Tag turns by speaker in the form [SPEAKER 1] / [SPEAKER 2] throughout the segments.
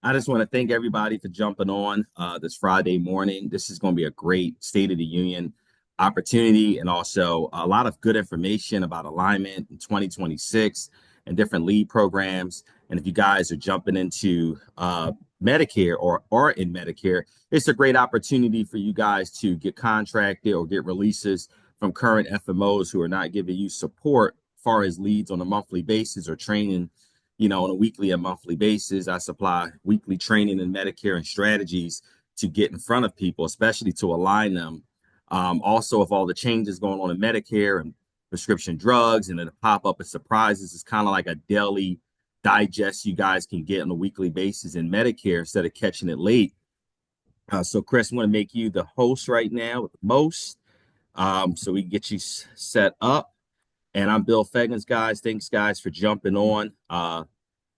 [SPEAKER 1] I just want to thank everybody for jumping on this Friday morning. This is going to be a great State of the Union opportunity and also a lot of good information about alignment in 2026 and different lead programs. And if you guys are jumping into Medicare or are in Medicare, it's a great opportunity for you guys to get contracted or get releases from current FMOs who are not giving you support as far as leads on a monthly basis or training on a weekly and monthly basis. I supply weekly training in Medicare and strategies to get in front of people, especially to align them. Also, if all the changes going on in Medicare and prescription drugs and then the pop up of surprises, it's kind of like a daily digest you guys can get on a weekly basis in Medicare instead of catching it late. So, Chris, I want to make you the host right now with the most so we can get you set up. And I'm Bill Feggins, guys. Thanks, guys, for jumping on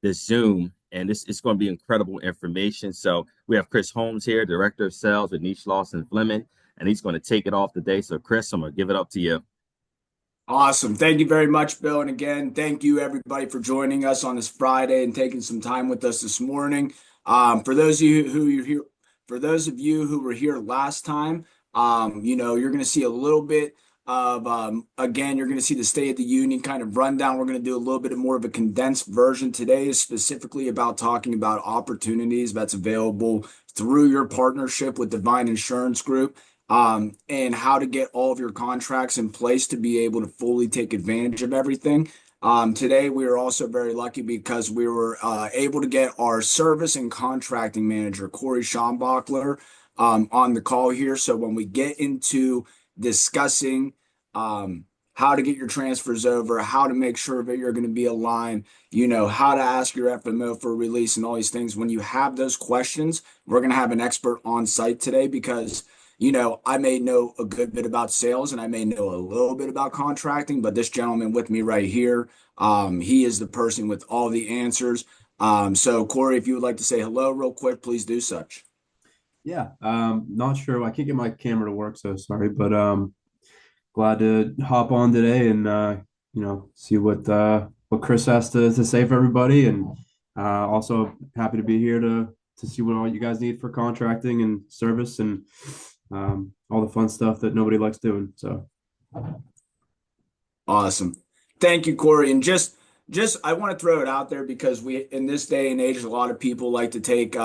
[SPEAKER 1] this Zoom. And this is going to be incredible information. So we have Chris Holmes here, Director of Sales with Niche Lawson Fleming, and he's going to take it off today. So, Chris, I'm going to give it up to you.
[SPEAKER 2] Awesome. Thank you very much, Bill. And again, thank you everybody for joining us on this Friday and taking some time with us this morning. For those of you who are here, for those of you who were here last time, you're going to see a little bit of again, you're going to see the State of the Union kind of rundown. We're going to do a little bit more of a condensed version today, specifically about talking about opportunities that's available through your partnership with Divine Insurance Group. And how to get all of your contracts in place to be able to fully take advantage of everything. Today, we were also very lucky because we were able to get our service and contracting manager, Corey Schambachler, on the call here. So when we get into discussing how to get your transfers over, how to make sure that you're going to be aligned, how to ask your FMO for a release and all these things, when you have those questions, we're going to have an expert on site today because I may know a good bit about sales and I may know a little bit about contracting, but this gentleman with me right here, he is the person with all the answers. So Corey, if you would like to say hello real quick, please do such.
[SPEAKER 3] Yeah, not sure. I can't get my camera to work, so sorry, but glad to hop on today and see what Chris has to say for everybody, and also happy to be here to see what all you guys need for contracting and service and all the fun stuff that nobody likes doing. So
[SPEAKER 2] awesome. Thank you, Corey. And just I want to throw it out there because in this day and age, a lot of people like to take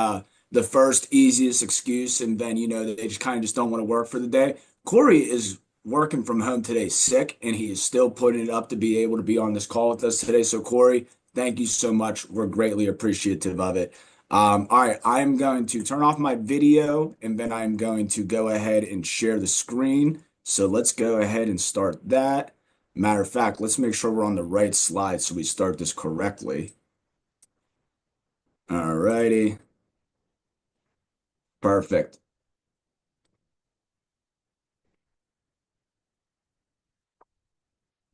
[SPEAKER 2] the first easiest excuse and then they just kind of just don't want to work for the day. Corey is working from home today sick, and he is still putting it up to be able to be on this call with us today. So Corey, thank you so much. We're greatly appreciative of it. All right, I'm going to turn off my video and then I'm going to go ahead and share the screen. So let's go ahead and start that. Matter of fact, let's make sure we're on the right slide so we start this correctly. All righty. Perfect.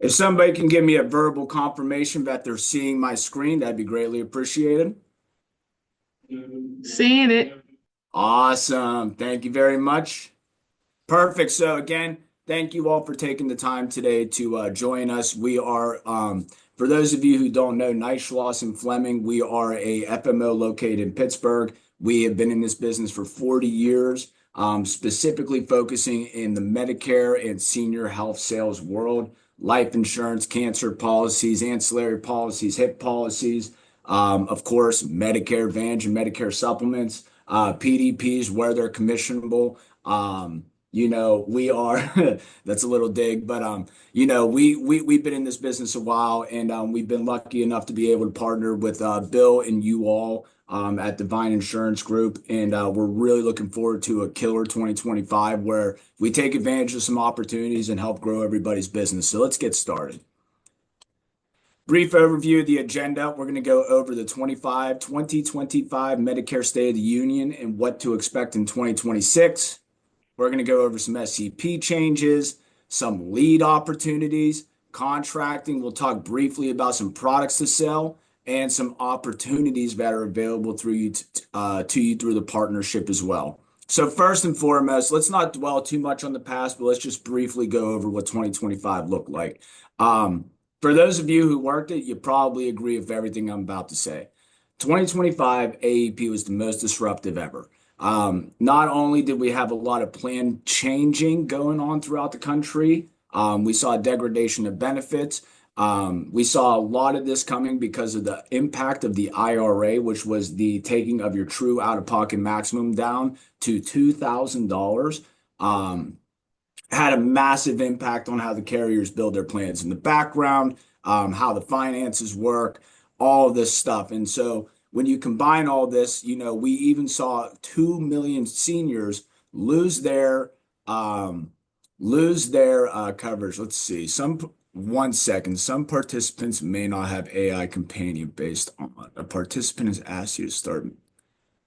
[SPEAKER 2] If somebody can give me a verbal confirmation that they're seeing my screen, that'd be greatly appreciated.
[SPEAKER 4] Seeing it.
[SPEAKER 2] Awesome. Thank you very much. Perfect. So again, thank you all for taking the time today to join us. We are, for those of you who don't know, Niche Lawson Fleming, we are a FMO located in Pittsburgh. We have been in this business for 40 years, specifically focusing in the Medicare and senior health sales world, life insurance, cancer policies, ancillary policies, HIP policies, of course, Medicare Advantage and Medicare supplements, PDPs where they're commissionable. We are, that's a little dig, but, we've been in this business a while, and we've been lucky enough to be able to partner with Bill and you all at Divine Insurance Group. And we're really looking forward to a killer 2025 where we take advantage of some opportunities and help grow everybody's business. So let's get started. Brief overview of the agenda. We're going to go over the 2025 Medicare State of the Union and what to expect in 2026. We're going to go over some SCP changes, some lead opportunities, contracting. We'll talk briefly about some products to sell and some opportunities that are available through you to you through the partnership as well. So first and foremost, let's not dwell too much on the past, but let's just briefly go over what 2025 looked like. For those of you who worked it, you probably agree with everything I'm about to say. 2025 AEP was the most disruptive ever. Not only did we have a lot of plan changing going on throughout the country, we saw a degradation of benefits. We saw a lot of this coming because of the impact of the IRA, which was the taking of your true out-of-pocket maximum down to $2,000. Had a massive impact on how the carriers build their plans in the background, how the finances work, all of this stuff. And so when you combine all this, we even saw 2 million seniors lose their coverage. Let's see. One second. Some participants may not have AI companion based on a participant has asked you to start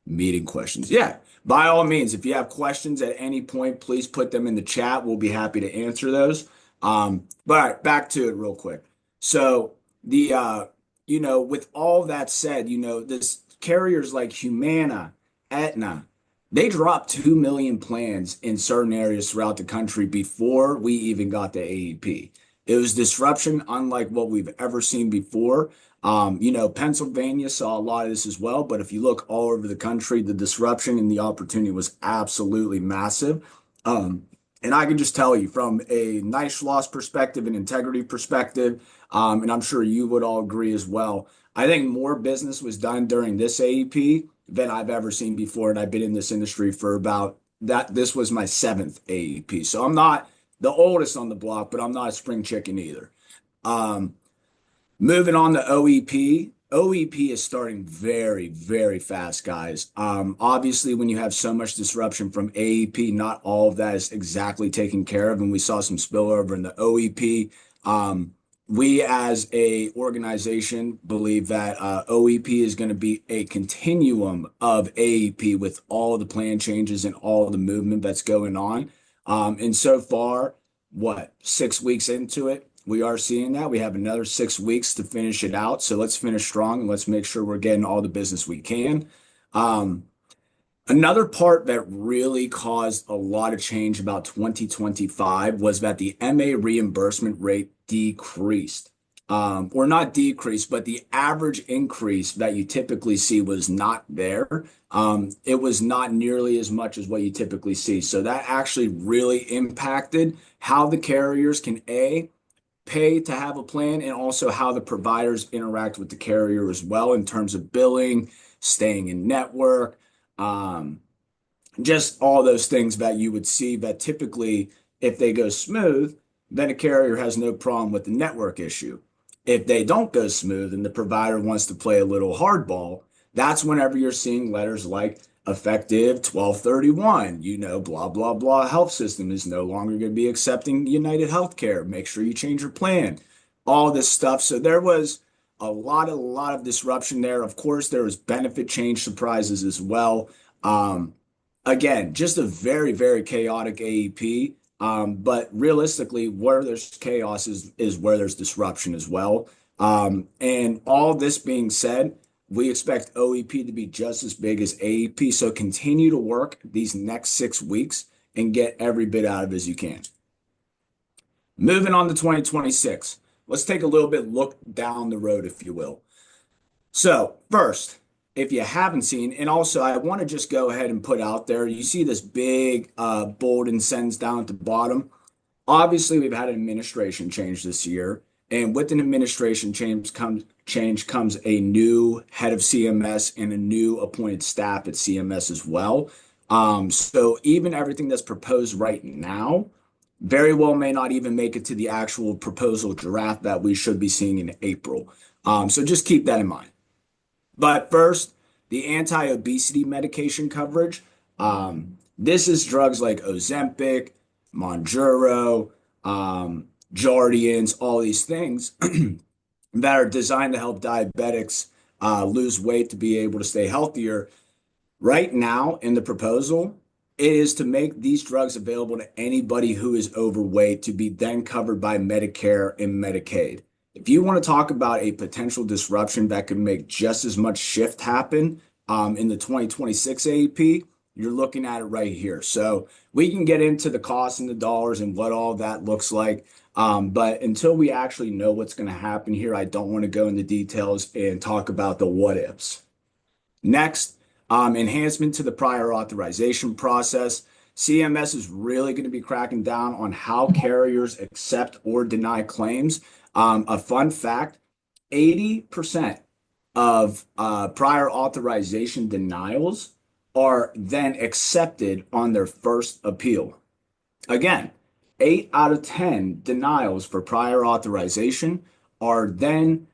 [SPEAKER 2] meeting questions. Yeah, by all means, if you have questions at any point, please put them in the chat. We'll be happy to answer those. But back to it real quick. So with all that said, this carriers like Humana, Aetna, they dropped 2 million plans in certain areas throughout the country before we even got the AEP. It was disruption unlike what we've ever seen before. Pennsylvania saw a lot of this as well, but if you look all over the country, the disruption and the opportunity was absolutely massive. And I can just tell you from a nice loss perspective and integrity perspective, and I'm sure you would all agree as well. I think more business was done during this AEP than I've ever seen before. And I've been in this industry for about that. This was my 7th AEP. So I'm not the oldest on the block, but I'm not a spring chicken either. Moving on to OEP. OEP is starting very, very fast, guys. Obviously, when you have so much disruption from AEP, not all of that is exactly taken care of, and we saw some spillover in the OEP. We as a organization believe that OEP is going to be a continuum of AEP with all the plan changes and all the movement that's going on. And so far, 6 weeks into it, we are seeing that. We have another 6 weeks to finish it out. So let's finish strong and let's make sure we're getting all the business we can. Another part that really caused a lot of change about 2025 was that the MA reimbursement rate decreased. Or not decreased, but the average increase that you typically see was not there. It was not nearly as much as what you typically see. So that actually really impacted how the carriers can pay to have a plan and also how the providers interact with the carrier as well in terms of billing, staying in network, just all those things that you would see that typically if they go smooth, then a carrier has no problem with the network issue. If they don't go smooth and the provider wants to play a little hardball, that's whenever you're seeing letters like effective 12/31, blah, blah, blah, health system is no longer going to be accepting United Healthcare. Make sure you change your plan, all this stuff. So there was a lot of disruption there. Of course, there was benefit change surprises as well. Again, just a very, very chaotic AEP. But realistically, where there's chaos is where there's disruption as well. And all this being said, we expect OEP to be just as big as AEP. So continue to work these next 6 weeks and get every bit out of it as you can. Moving on to 2026. Let's take a little bit look down the road, if you will. So first, if you haven't seen, and also I want to just go ahead and put out there, you see this big bold and sends down at the bottom. Obviously, we've had an administration change this year, and with an administration change comes a new head of CMS and a new appointed staff at CMS as well. So even everything that's proposed right now very well may not even make it to the actual proposal draft that we should be seeing in April. So just keep that in mind. But first, the anti-obesity medication coverage. This is drugs like Ozempic, Mounjaro, Jardiance, all these things that are designed to help diabetics lose weight to be able to stay healthier. Right now, in the proposal, it is to make these drugs available to anybody who is overweight to be then covered by Medicare and Medicaid. If you want to talk about a potential disruption that could make just as much shift happen in the 2026 AEP, you're looking at it right here. So we can get into the costs and the dollars and what all that looks like. But until we actually know what's going to happen here, I don't want to go into details and talk about the what ifs. Next, enhancement to the prior authorization process. CMS is really going to be cracking down on how carriers accept or deny claims. A fun fact, 80% of prior authorization denials are then accepted on their first appeal. Again, 8 out of 10 denials for prior authorization are then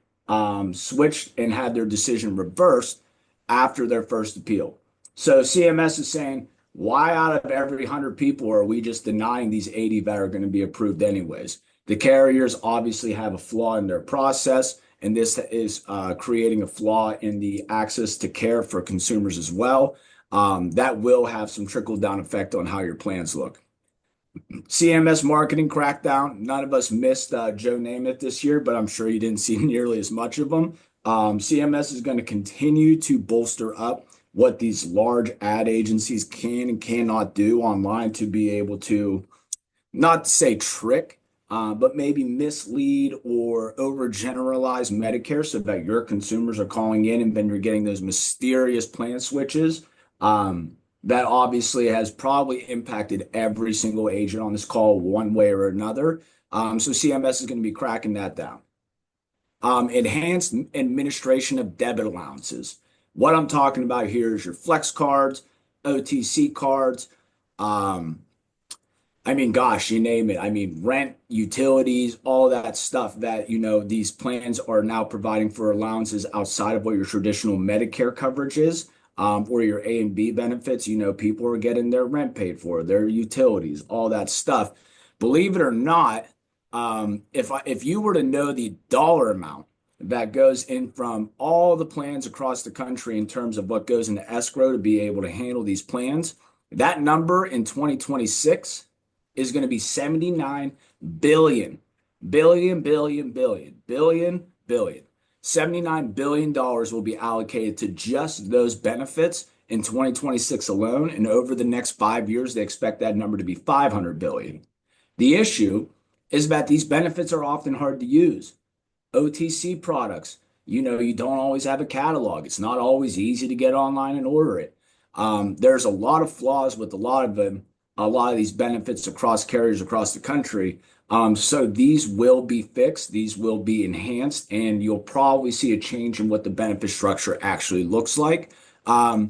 [SPEAKER 2] switched and had their decision reversed after their first appeal. So CMS is saying, why out of every 100 people are we just denying these 80 that are going to be approved anyways? The carriers obviously have a flaw in their process, and this is creating a flaw in the access to care for consumers as well. That will have some trickle-down effect on how your plans look. CMS marketing crackdown. None of us missed Joe Namath this year, but I'm sure you didn't see nearly as much of them. CMS is going to continue to bolster up what these large ad agencies can and cannot do online to be able to, not to say trick, but maybe mislead or overgeneralize Medicare so that your consumers are calling in and then you're getting those mysterious plan switches. That obviously has probably impacted every single agent on this call one way or another. So CMS is going to be cracking that down. Enhanced administration of debit allowances. What I'm talking about here is your flex cards, OTC cards. I mean, gosh, you name it. I mean, rent, utilities, all that stuff that, these plans are now providing for allowances outside of what your traditional Medicare coverage is, or your A and B benefits. People are getting their rent paid for, their utilities, all that stuff. Believe it or not, if you were to know the dollar amount that goes in from all the plans across the country in terms of what goes into escrow to be able to handle these plans, that number in 2026 is going to be 79 billion, billion. $79 billion will be allocated to just those benefits in 2026 alone. And over the next 5 years, they expect that number to be 500 billion. The issue is that these benefits are often hard to use. OTC products, you don't always have a catalog. It's not always easy to get online and order it. There's a lot of flaws with a lot of them, a lot of these benefits across carriers across the country. So these will be fixed, these will be enhanced, and you'll probably see a change in what the benefit structure actually looks like. But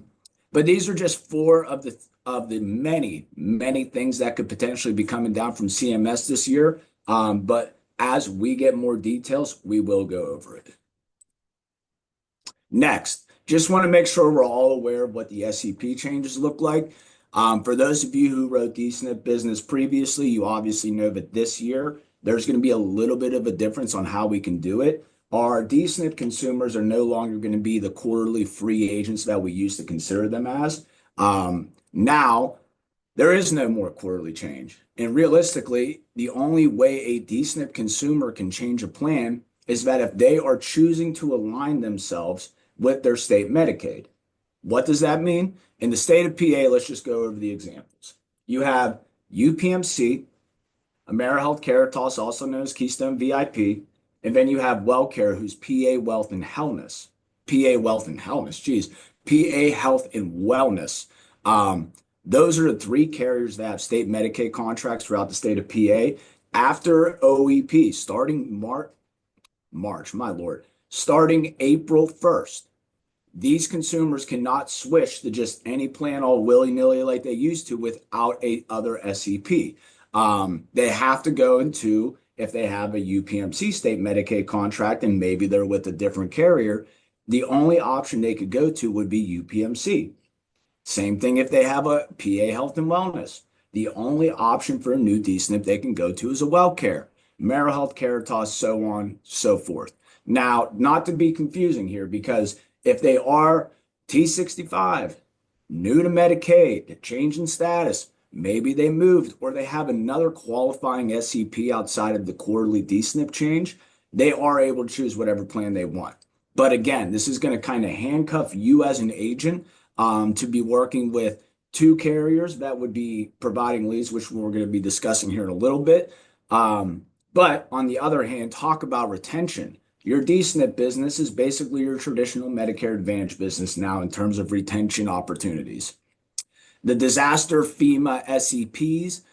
[SPEAKER 2] these are just four of the many, many things that could potentially be coming down from CMS this year. But as we get more details, we will go over it. Next, just want to make sure we're all aware of what the SEP changes look like. For those of you who wrote D-SNP business previously, you obviously know that this year there's going to be a little bit of a difference on how we can do it. Our D-SNP consumers are no longer going to be the quarterly free agents that we used to consider them as. Now, there is no more quarterly change. And realistically, the only way a D-SNP consumer can change a plan is that if they are choosing to align themselves with their state Medicaid. What does that mean? In the state of PA, let's just go over the examples. You have UPMC, AmeriHealth Caritas, also known as Keystone VIP, and then you have WellCare, who's PA Wealth and Wellness. PA Wealth and Wellness, geez. PA Health and Wellness. Those are the three carriers that have state Medicaid contracts throughout the state of PA. After OEP, starting March, my lord, starting April 1st, these consumers cannot switch to just any plan all willy-nilly like they used to without a other SEP. They have to go into, if they have a UPMC state Medicaid contract and maybe they're with a different carrier, the only option they could go to would be UPMC. Same thing if they have a PA Health and Wellness. The only option for a new D-SNP they can go to is a WellCare, AmeriHealth Caritas, so on, so forth. Now, not to be confusing here, because if they are T65, new to Medicaid, change in status, maybe they moved or they have another qualifying SEP outside of the quarterly D-SNP change, they are able to choose whatever plan they want. But again, this is going to kind of handcuff you as an agent to be working with two carriers that would be providing leads, which we're going to be discussing here in a little bit. But on the other hand, talk about retention. Your D-SNP business is basically your traditional Medicare Advantage business now in terms of retention opportunities. The disaster FEMA SEPs,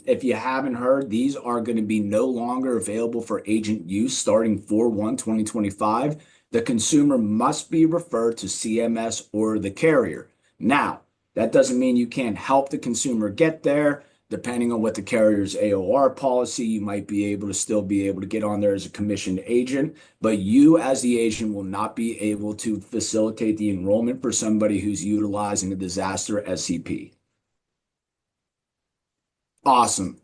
[SPEAKER 2] if you haven't heard, these are going to be no longer available for agent use starting 4/1/2025. The consumer must be referred to CMS or the carrier. Now, that doesn't mean you can't help the consumer get there. Depending on what the carrier's AOR policy, you might be able to still be able to get on there as a commissioned agent, but you as the agent will not be able to facilitate the enrollment for somebody who's utilizing a disaster SCP. Awesome.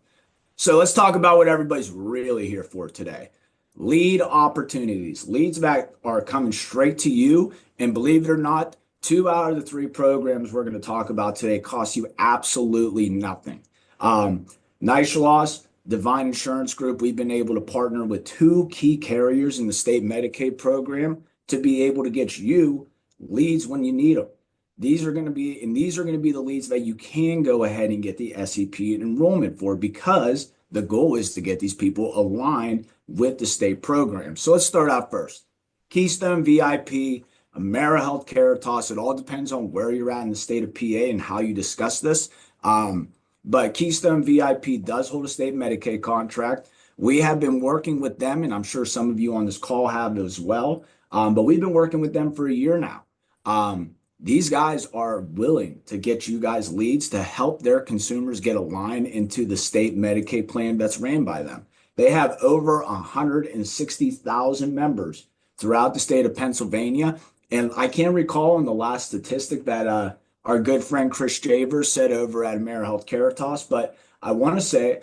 [SPEAKER 2] So let's talk about what everybody's really here for today. Lead opportunities. Leads that are coming straight to you. And believe it or not, 2 out of the 3 programs we're going to talk about today cost you absolutely nothing. Nice Loss, Divine Insurance Group, we've been able to partner with 2 key carriers in the state Medicaid program to be able to get you leads when you need them. These are going to be the leads that you can go ahead and get the SEP enrollment for, because the goal is to get these people aligned with the state program. So let's start out first. Keystone VIP, AmeriHealth Caritas. It all depends on where you're at in the state of PA and how you discuss this. But Keystone VIP does hold a state Medicaid contract. We have been working with them, and I'm sure some of you on this call have as well. But we've been working with them for a year now. These guys are willing to get you guys leads to help their consumers get aligned into the state Medicaid plan that's ran by them. They have over 160,000 members throughout the state of Pennsylvania. And I can't recall on the last statistic that our good friend Chris Javers said over at AmeriHealth Caritas, but I want to say,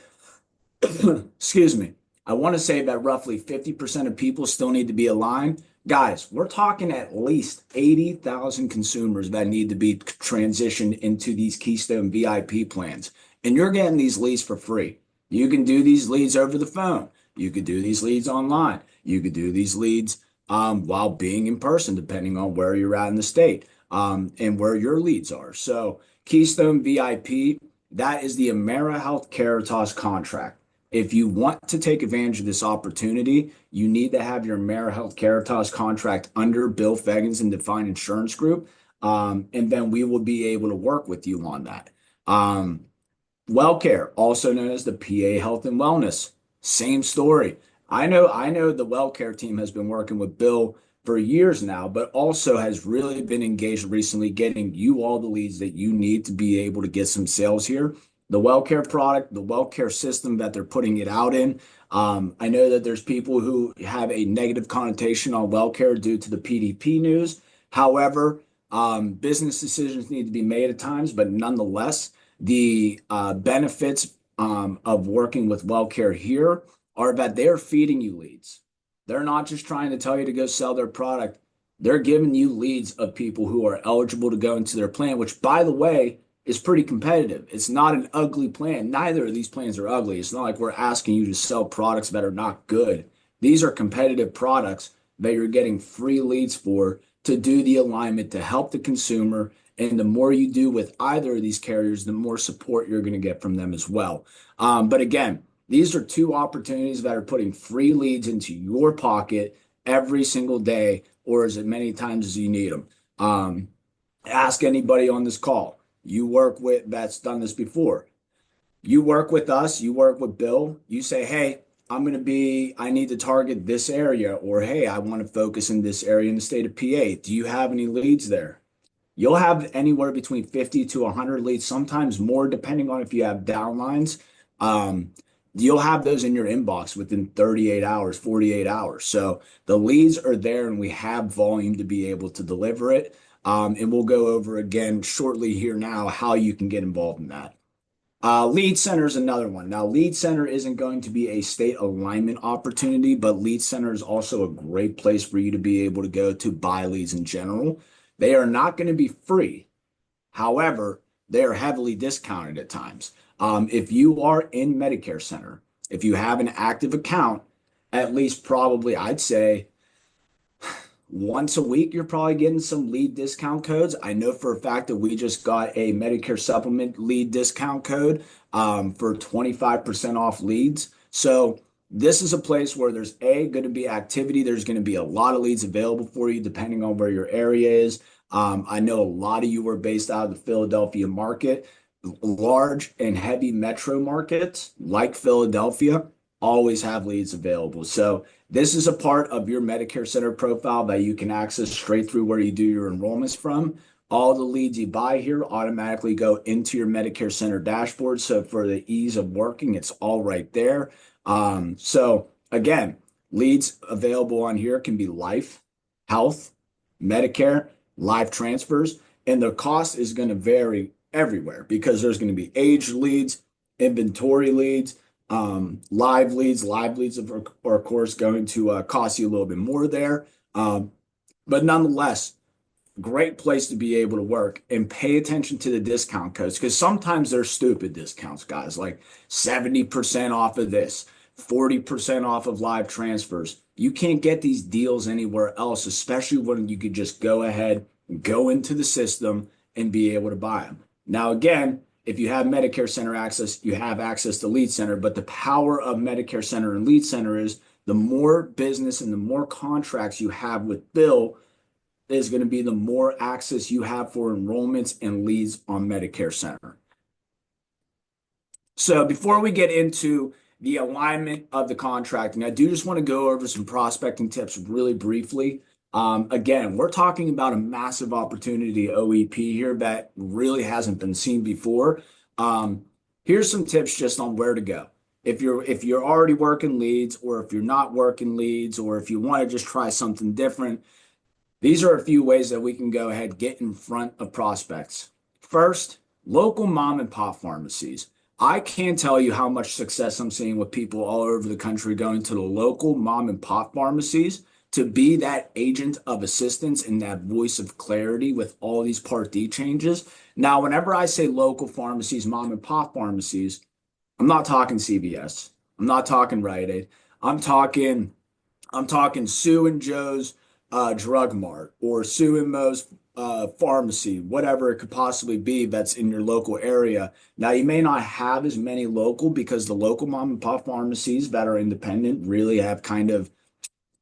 [SPEAKER 2] excuse me, I want to say that roughly 50% of people still need to be aligned. Guys, we're talking at least 80,000 consumers that need to be transitioned into these Keystone VIP plans. And you're getting these leads for free. You can do these leads over the phone. You could do these leads online. You could do these leads while being in person, depending on where you're at in the state and where your leads are. So Keystone VIP, that is the AmeriHealth Caritas contract. If you want to take advantage of this opportunity, you need to have your AmeriHealth Caritas contract under Bill Feggins and Divine Insurance Group, and then we will be able to work with you on that. WellCare, also known as the PA Health and Wellness, same story. I know the WellCare team has been working with Bill for years now, but also has really been engaged recently getting you all the leads that you need to be able to get some sales here. The WellCare product, the WellCare system that they're putting it out in. I know that there's people who have a negative connotation on WellCare due to the PDP news. However, business decisions need to be made at times, but nonetheless, the benefits of working with WellCare here are that they're feeding you leads. They're not just trying to tell you to go sell their product. They're giving you leads of people who are eligible to go into their plan, which, by the way, is pretty competitive. It's not an ugly plan. Neither of these plans are ugly. It's not like we're asking you to sell products that are not good. These are competitive products that you're getting free leads for to do the alignment to help the consumer. And the more you do with either of these carriers, the more support you're going to get from them as well. But again, these are 2 opportunities that are putting free leads into your pocket every single day, or as many times as you need them. Ask anybody on this call you work with that's done this before. You work with us, you work with Bill, you say, hey, I need to target this area, or hey, I want to focus in this area in the state of PA. Do you have any leads there? You'll have anywhere between 50 to 100 leads, sometimes more, depending on if you have downlines. You'll have those in your inbox within 38 hours, 48 hours. So the leads are there and we have volume to be able to deliver it. And we'll go over again shortly here now how you can get involved in that. Lead Center is another one. Now, Lead Center isn't going to be a state alignment opportunity, but Lead Center is also a great place for you to be able to go to buy leads in general. They are not going to be free. However, they are heavily discounted at times. If you are in Medicare Center, if you have an active account, at least probably, I'd say, once a week, you're probably getting some lead discount codes. I know for a fact that we just got a Medicare supplement lead discount code for 25% off leads. So this is a place where there's going to be activity. There's going to be a lot of leads available for you depending on where your area is. I know a lot of you are based out of the Philadelphia market. Large and heavy metro markets like Philadelphia always have leads available. So this is a part of your Medicare Center profile that you can access straight through where you do your enrollments from. All the leads you buy here automatically go into your Medicare Center dashboard. So for the ease of working, it's all right there. So again, leads available on here can be life, health, Medicare, live transfers, and the cost is going to vary everywhere because there's going to be age leads, inventory leads, live leads. Live leads are of course going to cost you a little bit more there. But nonetheless, great place to be able to work and pay attention to the discount codes because sometimes they're stupid discounts, guys, like 70% off of this, 40% off of live transfers. You can't get these deals anywhere else, especially when you could just go ahead, go into the system and be able to buy them. Now, again, if you have Medicare Center access, you have access to Lead Center, but the power of Medicare Center and Lead Center is the more business and the more contracts you have with Bill is going to be the more access you have for enrollments and leads on Medicare Center. So before we get into the alignment of the contracting, I do just want to go over some prospecting tips really briefly. Again, we're talking about a massive opportunity OEP here that really hasn't been seen before. Here's some tips just on where to go. If you're already working leads, or if you're not working leads, or if you want to just try something different, these are a few ways that we can go ahead, get in front of prospects. First, local mom and pop pharmacies. I can't tell you how much success I'm seeing with people all over the country going to the local mom and pop pharmacies to be that agent of assistance and that voice of clarity with all these Part D changes. Now, whenever I say local pharmacies, mom and pop pharmacies, I'm not talking CVS. I'm not talking Rite Aid. I'm talking Sue and Joe's Drug Mart or Sue and Mo's pharmacy, whatever it could possibly be that's in your local area. Now, you may not have as many local because the local mom and pop pharmacies that are independent really have kind of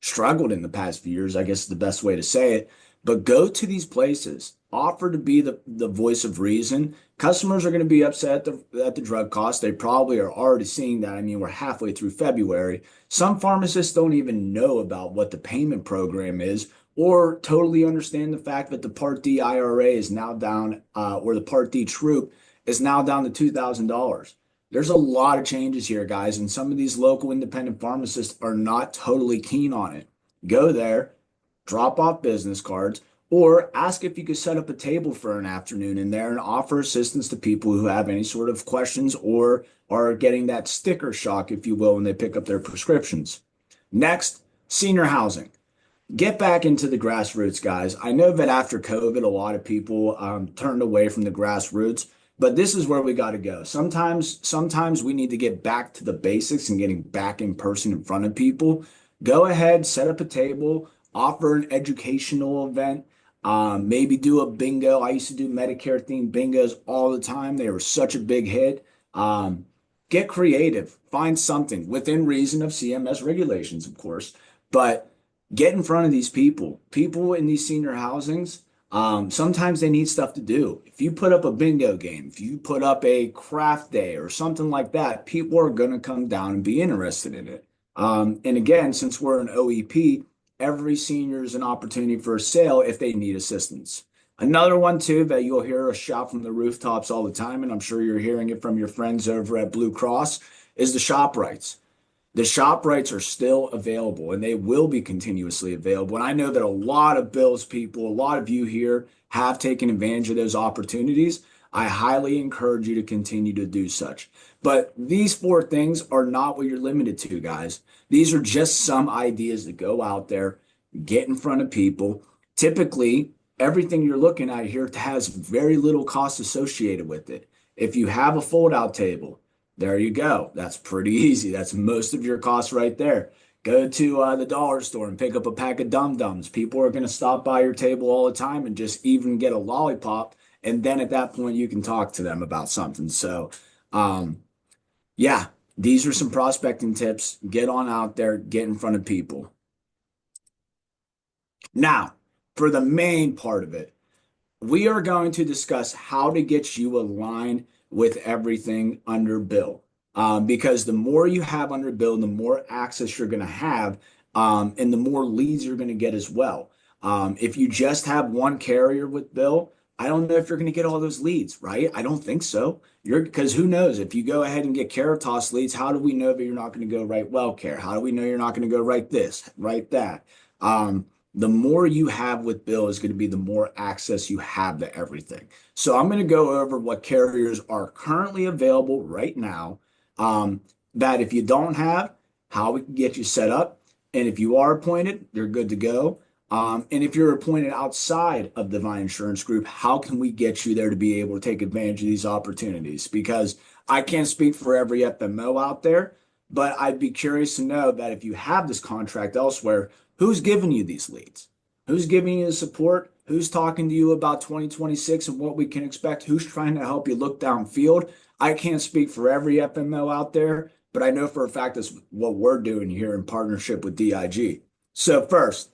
[SPEAKER 2] struggled in the past few years, I guess is the best way to say it. But go to these places, offer to be the voice of reason. Customers are going to be upset at the drug cost. They probably are already seeing that. I mean, we're halfway through February. Some pharmacists don't even know about what the payment program is or totally understand the fact that the Part D IRA is now down, or the Part D troop is now down to $2,000. There's a lot of changes here, guys, and some of these local independent pharmacists are not totally keen on it. Go there, drop off business cards, or ask if you could set up a table for an afternoon in there and offer assistance to people who have any sort of questions or are getting that sticker shock, if you will, when they pick up their prescriptions. Next, senior housing. Get back into the grassroots, guys. I know that after COVID, a lot of people turned away from the grassroots, but this is where we got to go. Sometimes we need to get back to the basics and getting back in person in front of people. Go ahead, set up a table, offer an educational event, maybe do a bingo. I used to do Medicare themed bingos all the time. They were such a big hit. Get creative, find something within reason of CMS regulations, of course, but get in front of these people. People in these senior housings, sometimes they need stuff to do. If you put up a bingo game, if you put up a craft day or something like that, people are going to come down and be interested in it. And again, since we're an OEP, every senior is an opportunity for a sale if they need assistance. Another one too that you'll hear us shout from the rooftops all the time, and I'm sure you're hearing it from your friends over at Blue Cross, is the shop rights. The shop rights are still available and they will be continuously available. And I know that a lot of Bills people, a lot of you here have taken advantage of those opportunities. I highly encourage you to continue to do such. But these four things are not what you're limited to, guys. These are just some ideas that go out there, get in front of people. Typically, everything you're looking at here has very little cost associated with it. If you have a fold-out table, there you go. That's pretty easy. That's most of your costs right there. Go to the dollar store and pick up a pack of Dum-Dums. People are going to stop by your table all the time and just even get a lollipop. And then at that point, you can talk to them about something. So, yeah, These are some prospecting tips. Get on out there, get in front of people. Now, for the main part of it, we are going to discuss how to get you aligned with everything under Bill. Because the more you have under Bill, the more access you're going to have, and the more leads you're going to get as well. If you just have one carrier with Bill, I don't know if you're going to get all those leads, right? I don't think so. Because who knows? If you go ahead and get Caritas leads, how do we know that you're not going to go right WellCare? How do we know you're not going to go right this, right that? The more you have with Bill is going to be the more access you have to everything. So I'm going to go over what carriers are currently available right now, that if you don't have, how we can get you set up. And if you are appointed, you're good to go. And if you're appointed outside of Divine Insurance Group, how can we get you there to be able to take advantage of these opportunities? Because I can't speak for every FMO out there, but I'd be curious to know that if you have this contract elsewhere, who's giving you these leads? Who's giving you the support? Who's talking to you about 2026 and what we can expect? Who's trying to help you look downfield? I can't speak for every FMO out there, but I know for a fact that's what we're doing here in partnership with DIG. So first,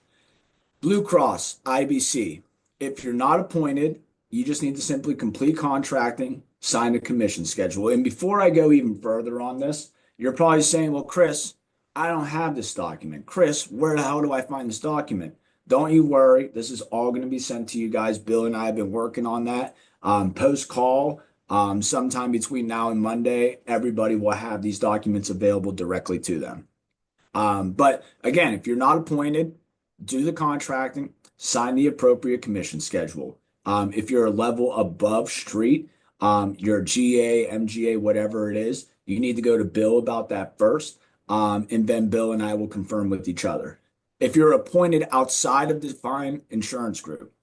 [SPEAKER 2] Blue Cross, IBC. If you're not appointed, you just need to simply complete contracting, sign a commission schedule. And before I go even further on this, you're probably saying, well, Chris, I don't have this document. Chris, where the hell do I find this document? Don't you worry. This is all going to be sent to you guys. Bill and I have been working on that. Post call, sometime between now and Monday, everybody will have these documents available directly to them. But again, if you're not appointed, do the contracting, sign the appropriate commission schedule. If you're a level above street, your GA, MGA, whatever it is, you need to go to Bill about that first. And then Bill and I will confirm with each other. If you're appointed outside of the Divine Insurance Group,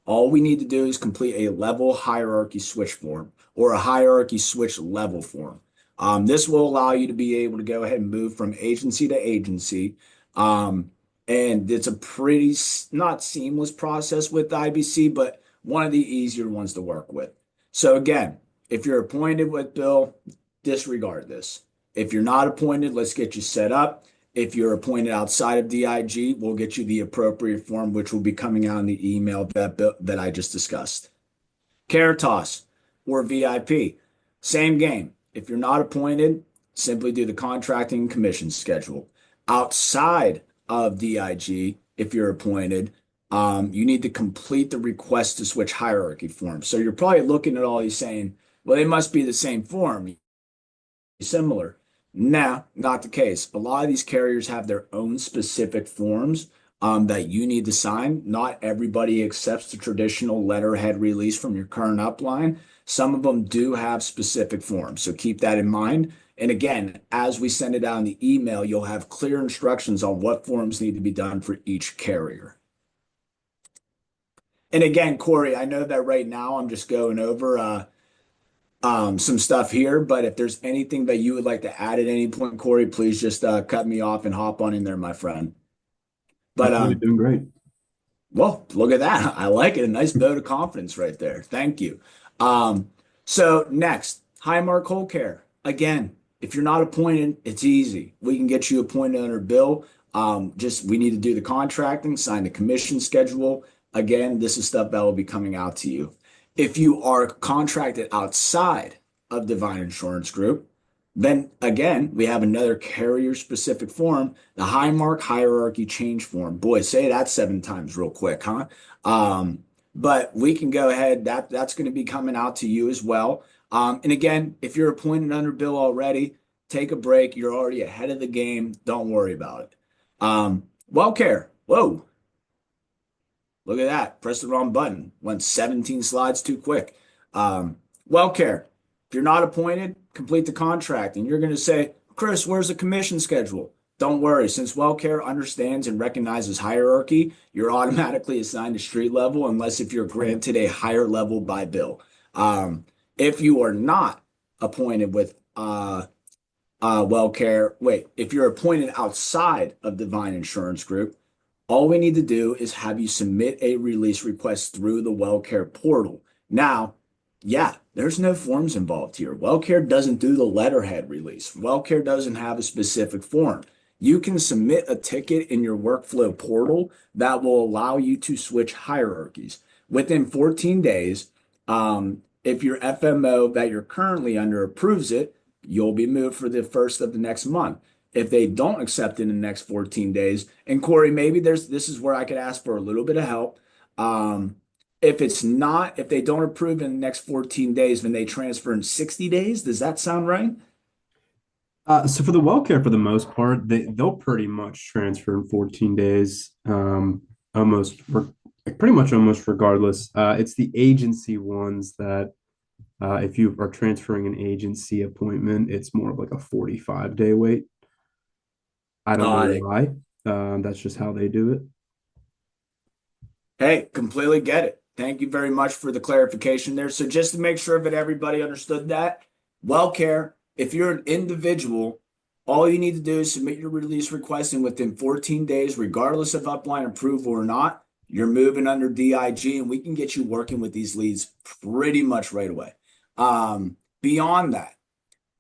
[SPEAKER 2] all we need to do is complete a level hierarchy switch form or a hierarchy switch level form. This will allow you to be able to go ahead and move from agency to agency. And it's a pretty not seamless process with the IBC, but one of the easier ones to work with. So again, if you're appointed with Bill, disregard this. If you're not appointed, let's get you set up. If you're appointed outside of DIG, we'll get you the appropriate form, which will be coming out in the email that I just discussed. Caritas or VIP, same game. If you're not appointed, simply do the contracting and commission schedule. Outside of DIG, if you're appointed, you need to complete the request to switch hierarchy form. So you're probably looking at all these saying, well, they must be the same form, similar. Nah, not the case. A lot of these carriers have their own specific forms that you need to sign. Not everybody accepts the traditional letterhead release from your current upline. Some of them do have specific forms, so keep that in mind. And again, as we send it out in the email, you'll have clear instructions on what forms need to be done for each carrier. And again, Corey, I know that right now I'm just going over some stuff here, but if there's anything that you would like to add at any point, Corey, please just cut me off and hop on in there, my friend. But
[SPEAKER 3] You're doing great.
[SPEAKER 2] well, look at that. I like it. A nice vote of confidence right there. Thank you. So next, Highmark Whole Care. Again, if you're not appointed, it's easy. We can get you appointed under Bill. Just we need to do the contracting, sign the commission schedule. Again, this is stuff that will be coming out to you. If you are contracted outside of Divine Insurance Group, then again, we have another carrier specific form, the Highmark Hierarchy Change Form. Boy, say that 7 times real quick, huh? But we can go ahead, that's going to be coming out to you as well. And again, if you're appointed under Bill already, take a break. You're already ahead of the game. Don't worry about it. WellCare. Whoa. Look at that. Press the wrong button. Went 17 slides too quick. WellCare. If you're not appointed, complete the contract. And you're going to say, Chris, where's the commission schedule? Don't worry. Since WellCare understands and recognizes hierarchy, you're automatically assigned to street level unless if you're granted a higher level by Bill. If you are not appointed with WellCare, if you're appointed outside of Divine Insurance Group, all we need to do is have you submit a release request through the WellCare portal. Now, Yeah, there's no forms involved here. WellCare doesn't do the letterhead release. WellCare doesn't have a specific form. You can submit a ticket in your workflow portal that will allow you to switch hierarchies. Within 14 days, if your FMO that you're currently under approves it, you'll be moved for the first of the next month. If they don't accept it in the next 14 days, and Corey, maybe this is where I could ask for a little bit of help. Um, if they don't approve in the next 14 days, then they transfer in 60 days. Does that sound right?
[SPEAKER 3] So for the well care, for the most part, they'll pretty much transfer in 14 days, almost pretty much almost regardless. It's the agency ones that if you are transferring an agency appointment, it's more of like a 45-day wait. I don't know
[SPEAKER 2] Got it.
[SPEAKER 3] why. That's just how they do it.
[SPEAKER 2] Hey, completely get it. Thank you very much for the clarification there. So just to make sure that everybody understood that, WellCare, if you're an individual, all you need to do is submit your release request, and within 14 days, regardless of upline approval or not, you're moving under DIG, and we can get you working with these leads pretty much right away. Beyond that,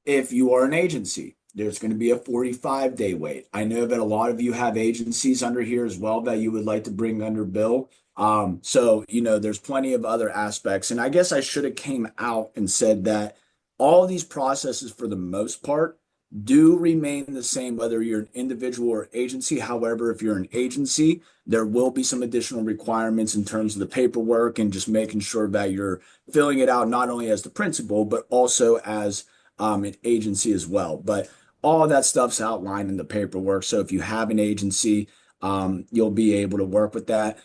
[SPEAKER 2] if you are an agency, there's going to be a 45-day wait. I know that a lot of you have agencies under here as well that you would like to bring under Bill. There's plenty of other aspects. And I guess I should have came out and said that all these processes, for the most part, do remain the same, whether you're an individual or agency. However, if you're an agency, there will be some additional requirements in terms of the paperwork and just making sure that you're filling it out not only as the principal, but also as an agency as well. But all of that stuff's outlined in the paperwork. So if you have an agency, you'll be able to work with that.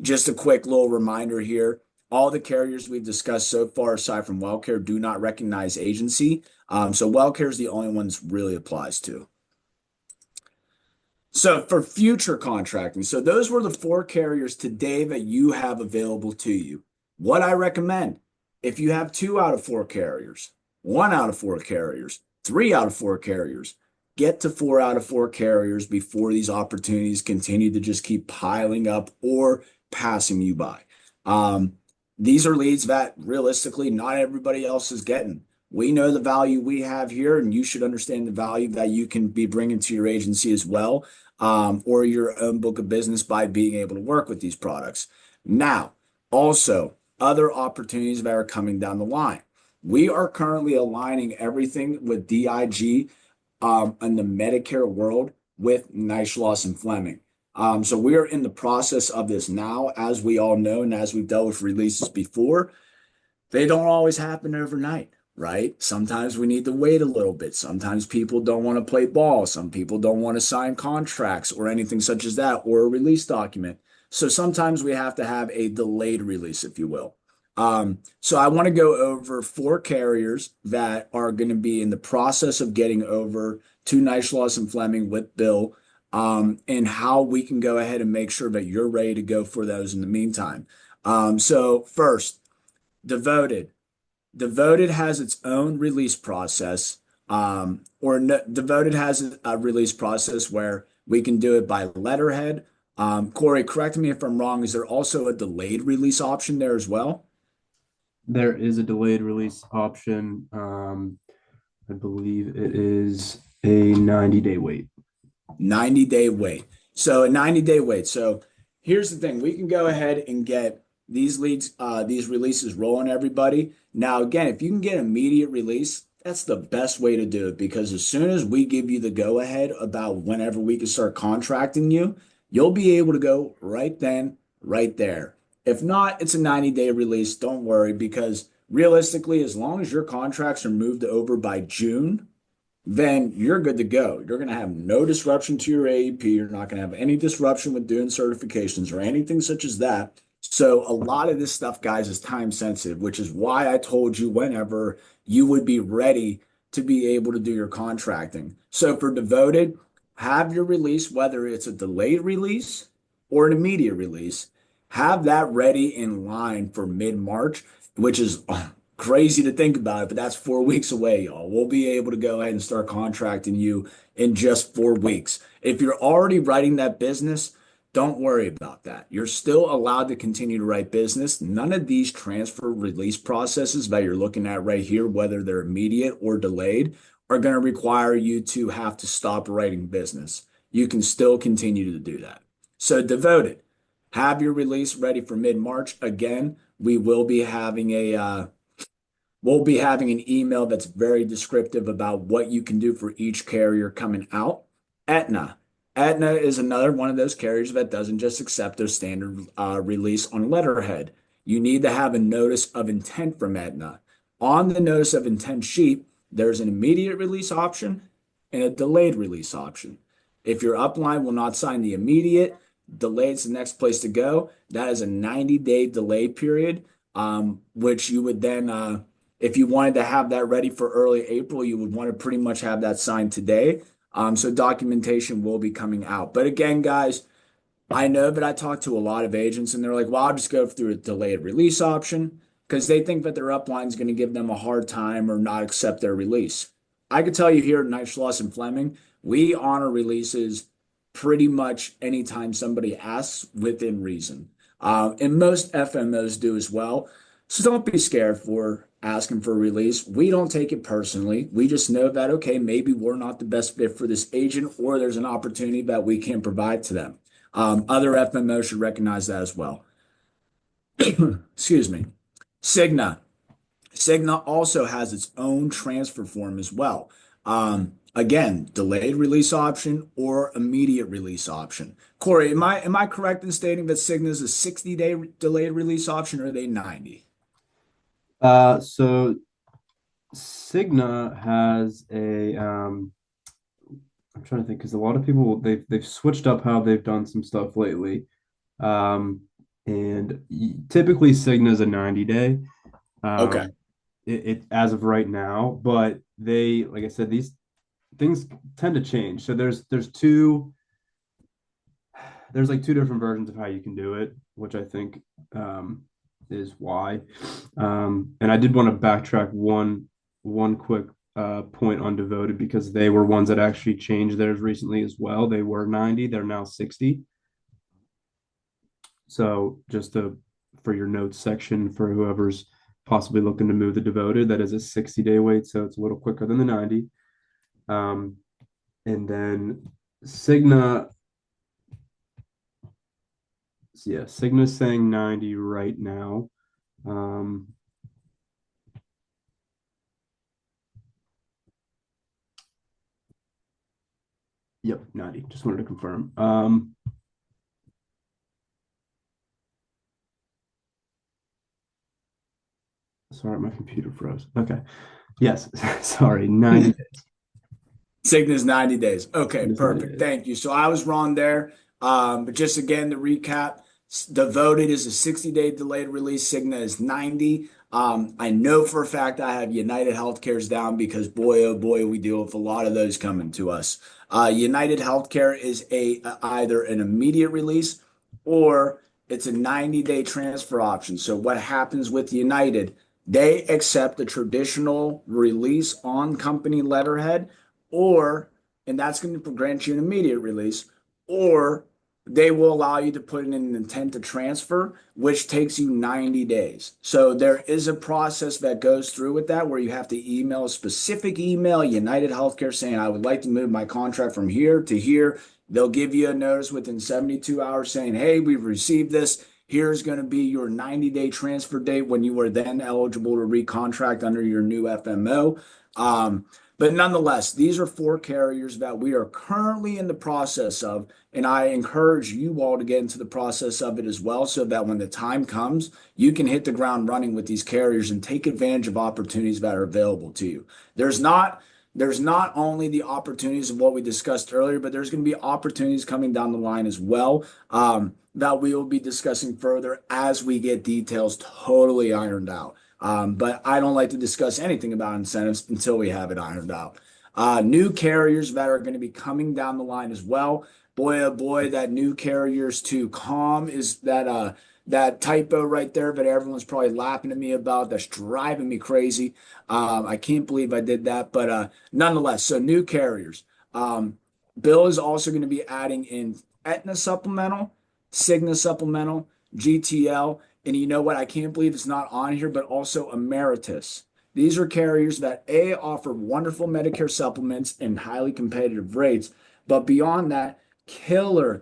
[SPEAKER 2] Just a quick little reminder here. All the carriers we've discussed so far, aside from WellCare, do not recognize agency. So WellCare is the only one this really applies to. So for future contracting, so those were the four carriers today that you have available to you. What I recommend, if you have 2 out of 4 carriers, 1 out of 4 carriers, 3 out of 4 carriers, get to 4 out of 4 carriers before these opportunities continue to just keep piling up or passing you by. These are leads that realistically not everybody else is getting. We know the value we have here, and you should understand the value that you can be bringing to your agency as well, or your own book of business by being able to work with these products. Now, also, other opportunities that are coming down the line. We are currently aligning everything with DIG in the Medicare world with Neishloss and Fleming. So we are in the process of this now, as we all know, and as we've dealt with releases before. They don't always happen overnight, right? Sometimes we need to wait a little bit. Sometimes people don't want to play ball. Some people don't want to sign contracts or anything such as that, or a release document. So sometimes we have to have a delayed release, if you will. So I want to go over 4 carriers that are going to be in the process of getting over to Neishloss and Fleming with Bill, and how we can go ahead and make sure that you're ready to go for those in the meantime. So first, Devoted. Devoted has its own release process, Devoted has a release process where we can do it by letterhead. Corey, correct me if I'm wrong. Is there also a delayed release option there as well?
[SPEAKER 3] There is a delayed release option. I believe it is a 90-day wait.
[SPEAKER 2] 90-day wait. So a 90-day wait. So here's the thing. We can go ahead and get these leads, these releases rolling, everybody. Now, again, if you can get immediate release, that's the best way to do it, because as soon as we give you the go ahead about whenever we can start contracting you, you'll be able to go right then, right there. If not, it's a 90-day release. Don't worry, because realistically, as long as your contracts are moved over by June, then you're good to go. You're going to have no disruption to your AEP. You're not going to have any disruption with doing certifications or anything such as that. So a lot of this stuff, guys, is time sensitive, which is why I told you whenever you would be ready to be able to do your contracting. So for Devoted, have your release, whether it's a delayed release or an immediate release, have that ready in line for mid-March, which is crazy to think about it, but that's 4 weeks away, y'all. We'll be able to go ahead and start contracting you in just 4 weeks. If you're already writing that business, Don't worry about that. You're still allowed to continue to write business. None of these transfer release processes that you're looking at right here, whether they're immediate or delayed, are going to require you to have to stop writing business. You can still continue to do that. So devoted, have your release ready for mid-March. Again, we'll be having an email that's very descriptive about what you can do for each carrier coming out. Aetna. Aetna is another one of those carriers that doesn't just accept their standard release on letterhead. You need to have a notice of intent from Aetna. On the notice of intent sheet, there's an immediate release option and a delayed release option. If your upline will not sign the immediate, delayed's the next place to go. That is a 90-day delay period, which you would then if you wanted to have that ready for early April, you would want to pretty much have that signed today. So documentation will be coming out. But again, guys, I know that I talk to a lot of agents and they're like, well, I'll just go through a delayed release option because they think that their upline is going to give them a hard time or not accept their release. I could tell you here at Knight, Schloss and Fleming, we honor releases pretty much anytime somebody asks within reason. And most FMOs do as well. So don't be scared for asking for a release. We don't take it personally. We just know that, okay, maybe we're not the best fit for this agent or there's an opportunity that we can provide to them. Other FMOs should recognize that as well. Excuse me. Cigna. Cigna also has its own transfer form as well. Again, delayed release option or immediate release option. Corey, am I correct in stating that Cigna is a 60-day delayed release option or are they 90?
[SPEAKER 3] So Cigna has a I'm trying to think because a lot of people they've switched up how they've done some stuff lately. And typically Cigna is a 90-day.
[SPEAKER 2] Okay.
[SPEAKER 3] It as of right now, but they, like I said, these things tend to change. So there's like two different versions of how you can do it, which I think is why. And I did want to backtrack one quick point on devoted because they were ones that actually changed theirs recently as well. They were 90, they're now 60. So just for your notes section for whoever's possibly looking to move the devoted, that is a 60-day wait, so it's a little quicker than the 90. And then Cigna, yeah, Cigna's saying 90 right now. Yep, 90. Just wanted to confirm. Sorry, my computer froze. Okay. Yes, sorry, 90 days.
[SPEAKER 2] Cigna's 90 days. Okay,
[SPEAKER 3] Cigna's 90
[SPEAKER 2] perfect.
[SPEAKER 3] days.
[SPEAKER 2] Thank you. So I was wrong there. But just again, to recap, Devoted is a 60-day delayed release. Cigna is 90. I know for a fact I have United Healthcare's down because boy, oh boy, we deal with a lot of those coming to us. United Healthcare is either an immediate release or it's a 90-day transfer option. So what happens with United? They accept the traditional release on company letterhead or, and that's going to grant you an immediate release, or they will allow you to put in an intent to transfer, which takes you 90 days. So there is a process that goes through with that where you have to email a specific email, United Healthcare, saying, I would like to move my contract from here to here. They'll give you a notice within 72 hours saying, hey, we've received this. Here's going to be your 90-day transfer date when you are then eligible to recontract under your new FMO. But nonetheless, these are four carriers that we are currently in the process of, and I encourage you all to get into the process of it as well so that when the time comes, you can hit the ground running with these carriers and take advantage of opportunities that are available to you. There's not only the opportunities of what we discussed earlier, but there's going to be opportunities coming down the line as well that we will be discussing further as we get details totally ironed out. But I don't like to discuss anything about incentives until we have it ironed out. New carriers that are going to be coming down the line as well. Boy, oh boy, that new carriers to calm is that typo right there that everyone's probably laughing at me about. That's driving me crazy. I can't believe I did that, but nonetheless, so new carriers. Bill is also going to be adding in Aetna supplemental Cigna Supplemental, GTL, and you know what? I can't believe it's not on here, but also Emeritus. These are carriers that A, offer wonderful Medicare supplements and highly competitive rates, but beyond that, killer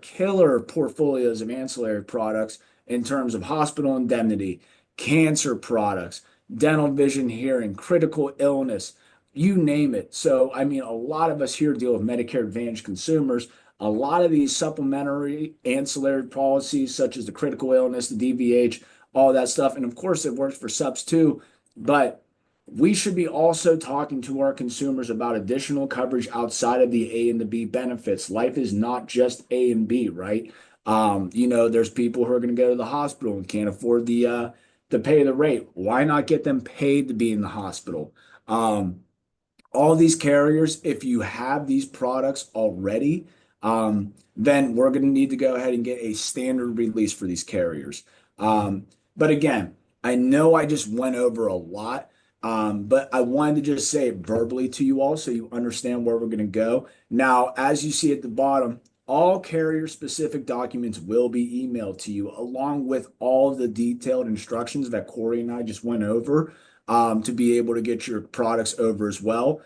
[SPEAKER 2] portfolios of ancillary products in terms of hospital indemnity, cancer products, dental, vision, hearing, critical illness, you name it. So, I mean, a lot of us here deal with Medicare Advantage consumers. A lot of these supplementary ancillary policies, such as the critical illness, the DVH, all that stuff, and of course, it works for subs too. But we should be also talking to our consumers about additional coverage outside of the A and the B benefits. Life is not just A and B, right? There's people who are going to go to the hospital and can't afford to pay the rate. Why not get them paid to be in the hospital? All these carriers, if you have these products already, then we're going to need to go ahead and get a standard release for these carriers. But again, I know I just went over a lot, but I wanted to just say it verbally to you all so you understand where we're going to go. Now, as you see at the bottom, all carrier-specific documents will be emailed to you along with all the detailed instructions that Corey and I just went over to be able to get your products over as well.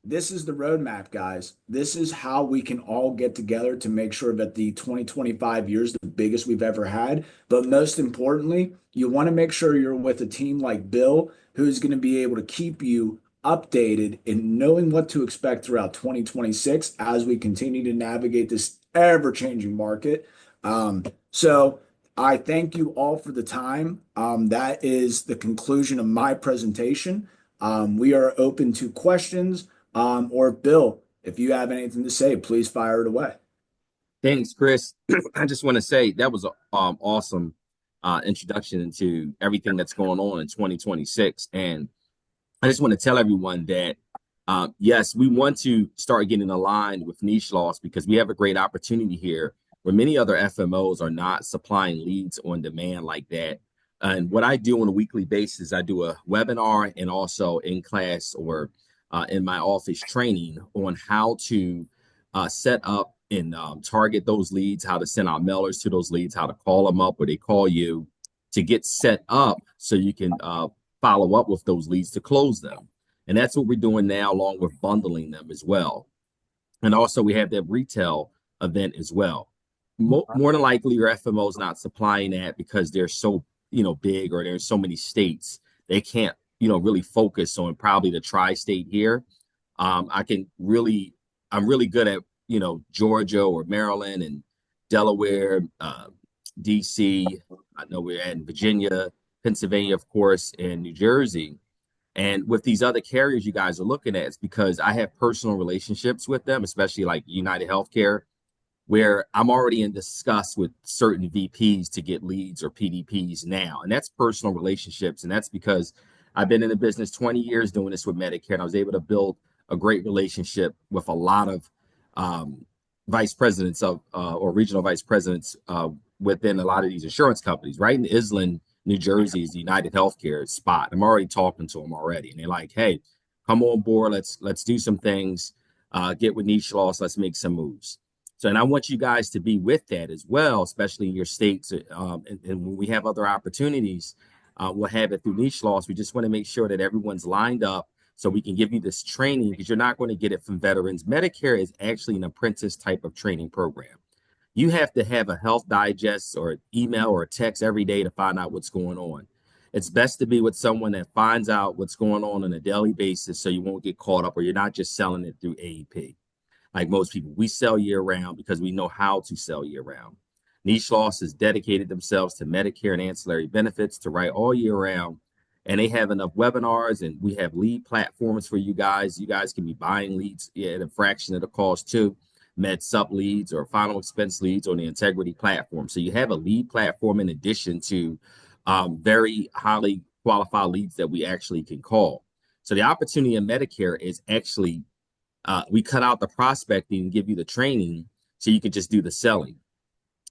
[SPEAKER 2] This is the roadmap, guys. This is how we can all get together to make sure that the 2025 year is the biggest we've ever had. But most importantly, you want to make sure you're with a team like Bill, who's going to be able to keep you updated and knowing what to expect throughout 2026 as we continue to navigate this ever-changing market. So I thank you all for the time. That is the conclusion of my presentation. We are open to questions. Or Bill, if you have anything to say, please fire it away.
[SPEAKER 1] Thanks, Chris. I just want to say that was an awesome introduction into everything that's going on in 2026. And I just want to tell everyone that, yes, we want to start getting aligned with niche loss because we have a great opportunity here where many other FMOs are not supplying leads on demand like that. And what I do on a weekly basis, I do a webinar and also in class or in my office training on how to set up and target those leads, how to send out mailers to those leads, how to call them up or they call you to get set up so you can follow up with those leads to close them. And that's what we're doing now, along with bundling them as well. And also we have that retail event as well. More than likely, your FMO is not supplying that because they're so big or there's so many states they can't really focus on probably the tri-state here. I'm really good at Georgia or Maryland and Delaware, DC. I know we're in Virginia, Pennsylvania, of course, and New Jersey. And with these other carriers you guys are looking at, it's because I have personal relationships with them, especially like United Healthcare, where I'm already in discuss with certain VPs to get leads or PDPs now. And that's personal relationships. And that's because I've been in the business 20 years doing this with Medicare, and I was able to build a great relationship with a lot of vice presidents or regional vice presidents within a lot of these insurance companies. Right in Island, New Jersey is the United Healthcare spot. I'm already talking to them already, and they're like, "Hey, come on board. Let's do some things. Get with niche loss. Let's make some moves." So, and I want you guys to be with that as well, especially in your states. And when we have other opportunities, we'll have it through niche loss. We just want to make sure that everyone's lined up so we can give you this training because you're not going to get it from veterans. Medicare is actually an apprentice type of training program. You have to have a health digest or an email or a text every day to find out what's going on. It's best to be with someone that finds out what's going on a daily basis so you won't get caught up or you're not just selling it through AEP. Like most people, we sell year round because we know how to sell year round. Niche Loss has dedicated themselves to Medicare and ancillary benefits to write all year round. And they have enough webinars and we have lead platforms for you guys. You guys can be buying leads at a fraction of the cost too. Med Sup leads or Final Expense leads on the Integrity platform. So you have a lead platform in addition to very highly qualified leads that we actually can call. So the opportunity in Medicare is actually we cut out the prospecting and give you the training so you can just do the selling.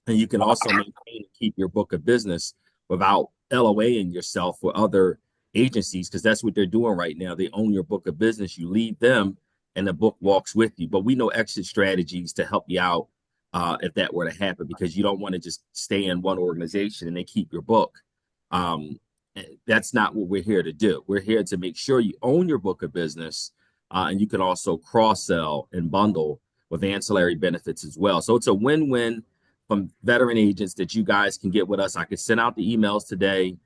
[SPEAKER 1] And you can also maintain and keep your book of business without LOAing yourself for other agencies because that's what they're doing right now. They own your book of business. You leave them and the book walks with you. But we know exit strategies to help you out if that were to happen, because you don't want to just stay in one organization and they keep your book. Um, that's not what we're here to do. We're here to make sure you own your book of business, and you can also cross sell and bundle with ancillary benefits as well. So it's a win-win from veteran agents that you guys can get with us. I could send out the emails today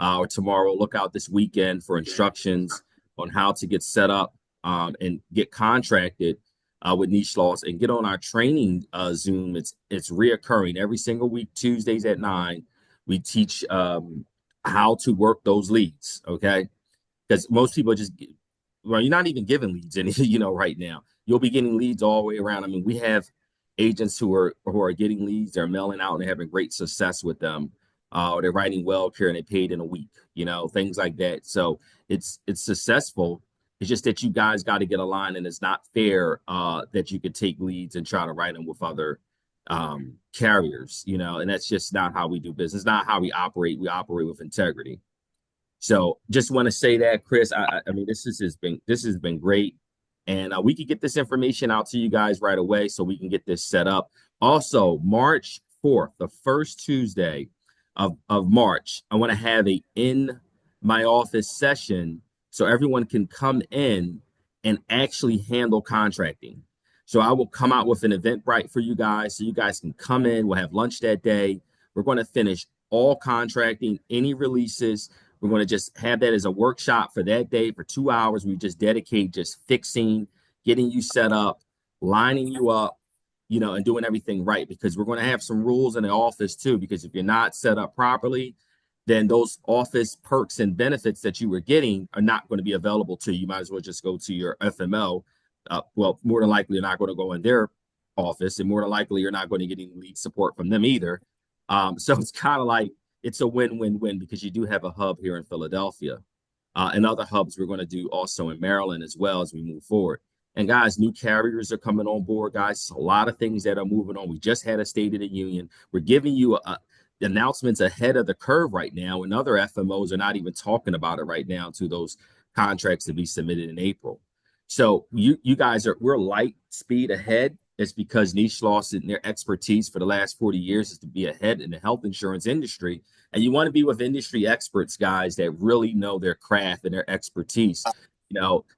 [SPEAKER 1] or tomorrow. Look out this weekend for instructions on how to get set up and get contracted with Niche Loss and get on our training Zoom. It's reoccurring every single week, Tuesdays at 9. We teach how to work those leads. Okay, because most people just, well, you're not even giving leads any, right now. You'll be getting leads all the way around. I mean, we have agents who are getting leads, they're mailing out and having great success with them. Or they're writing well care and they paid in a week, things like that. So it's successful. It's just that you guys got to get aligned, and it's not fair that you could take leads and try to write them with other carriers, and that's just not how we do business, not how we operate. We operate with integrity. So just want to say that, Chris. I mean, this has been great, and we can get this information out to you guys right away, so we can get this set up. Also, March 4th, the first Tuesday of March, I want to have a in my office session so everyone can come in and actually handle contracting. So I will come out with an Eventbrite for you guys, so you guys can come in. We'll have lunch that day. We're going to finish all contracting, any releases. We're going to just have that as a workshop for that day for 2 hours. We just dedicate just fixing, getting you set up, lining you up, and doing everything right, because we're going to have some rules in the office too, because if you're not set up properly, then those office perks and benefits that you were getting are not going to be available to you. You might as well just go to your FMO. Well, more than likely, you're not going to go in their office, and more than likely, you're not going to get any lead support from them either. So it's kind of like it's a win-win-win, because you do have a hub here in Philadelphia, and other hubs we're going to do also in Maryland as well as we move forward. And guys, new carriers are coming on board, guys. A lot of things that are moving on. We just had a State of the Union. We're giving you announcements ahead of the curve right now, and other FMOs are not even talking about it right now to those contracts to be submitted in April. So you guys we're light speed ahead. It's because Niche Loss and their expertise for the last 40 years is to be ahead in the health insurance industry. And you want to be with industry experts, guys, that really know their craft and their expertise,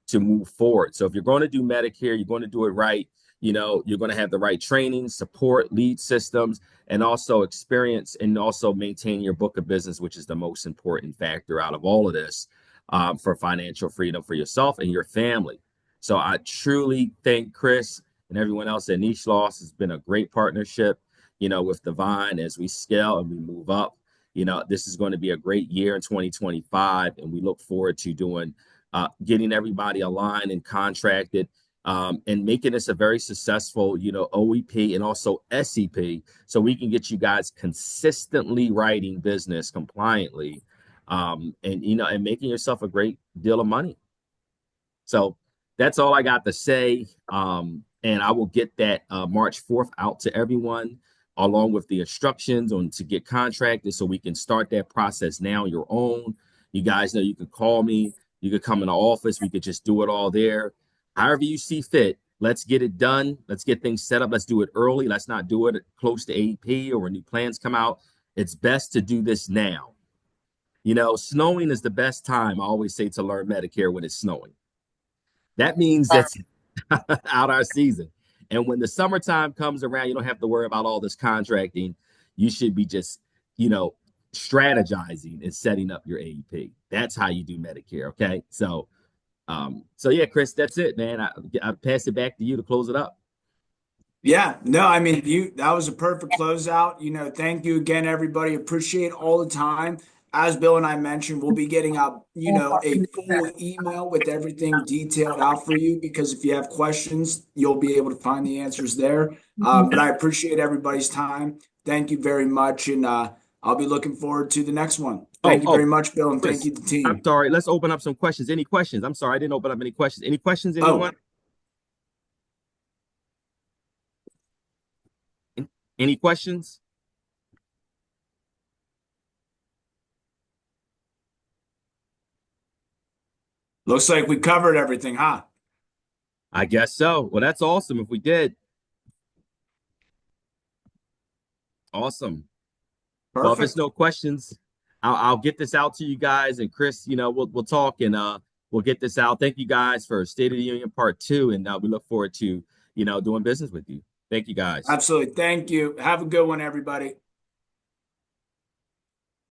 [SPEAKER 1] to move forward. So if you're going to do Medicare, you're going to do it right. You're going to have the right training, support, lead systems, and also experience, and also maintain your book of business, which is the most important factor out of all of this, for financial freedom for yourself and your family. So I truly thank Chris and everyone else at Niche Loss. Has been a great partnership, with Divine as we scale and we move up. This is going to be a great year in 2025, and we look forward to getting everybody aligned and contracted, and making this a very successful, OEP and also SEP, so we can get you guys consistently writing business compliantly, and making yourself a great deal of money. So that's all I got to say. And I will get that March 4th out to everyone, along with the instructions on to get contracted, so we can start that process now on your own. You guys know you can call me. You could come in the office. We could just do it all there. However you see fit, let's get it done. Let's get things set up. Let's do it early. Let's not do it close to AEP or when new plans come out. It's best to do this now. Snowing is the best time, I always say, to learn Medicare when it's snowing. That means that's out our season. And when the summertime comes around, you don't have to worry about all this contracting. You should be just, strategizing and setting up your AEP. That's how you do Medicare. Okay. So yeah, Chris, that's it, man. I pass it back to you to close it up.
[SPEAKER 2] Yeah, no, I mean, that was a perfect closeout. Thank you again, everybody. Appreciate all the time. As Bill and I mentioned, we'll be getting out, a full email with everything detailed out for you, because if you have questions, you'll be able to find the answers there. But I appreciate everybody's time. Thank you very much. And I'll be looking forward to the next one. Thank you very much, Bill, and thank
[SPEAKER 1] Chris,
[SPEAKER 2] you, the team.
[SPEAKER 1] I'm sorry. Let's open up some questions. Any questions? I'm sorry, I didn't open up any questions. Any questions, anyone? Any questions?
[SPEAKER 2] Looks like we covered everything, huh?
[SPEAKER 1] I guess so. Well, that's awesome if we did. Awesome. Well, if it's
[SPEAKER 2] Perfect.
[SPEAKER 1] no questions, I'll get this out to you guys. And Chris, we'll talk and we'll get this out. Thank you guys for State of the Union Part 2. And we look forward to, doing business with you. Thank you guys.
[SPEAKER 2] Absolutely. Thank you. Have a good one, everybody.